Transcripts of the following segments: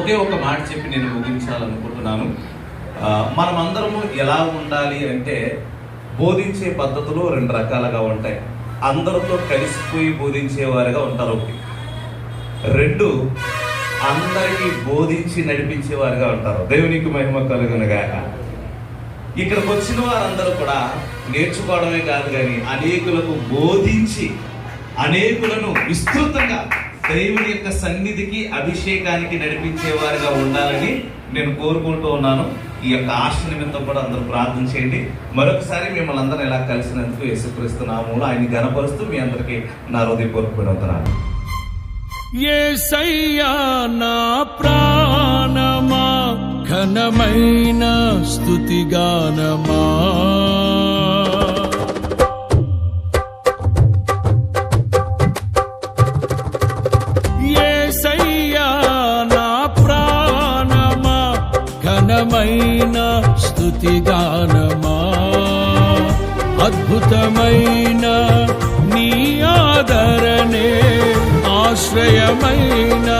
ఒకే ఒక మాట చెప్పి నేను ముగించాలనుకుంటున్నాను. మనమందరము ఎలా ఉండాలి అంటే, బోధించే పద్ధతులు రెండు రకాలుగా ఉంటాయి. అందరితో కలిసిపోయి బోధించేవారుగా ఉంటారు ఒకటి. రెండు, అందరికీ బోధించి నడిపించేవారుగా ఉంటారు. దేవునికి మహిమ కలుగునుగాక. ఇక్కడికి వచ్చిన వారందరూ కూడా నేర్చుకోవడమే కాదు కానీ అనేకులకు బోధించి అనేకులను విస్తృతంగా దేవుని యొక్క సన్నిధికి అభిషేకానికి నడిపించేవారుగా ఉండాలని నేను కోరుకుంటూ ఉన్నాను. ఈ యొక్క ఆశ నిమిత్తం కూడా అందరూ ప్రార్థన చేయండి. మరొకసారి మిమ్మల్ని అందరూ ఎలా కలిసినందుకు యేసుక్రీస్తు నామములో ఆయన్ని ఘనపరుస్తూ మీ అందరికీ నా హృదయపూర్వక వందనాలు. యేసయ్యా నా ప్రాణమా, ఘనమైన స్తుతిగానమా, యేసయ్యా నా ప్రాణమా, ఘనమైన స్తుతిగానమా, అద్భుతమైన నీ ఆదరణే, ఆశ్రయమైన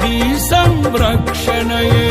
నీ సంరక్షణయే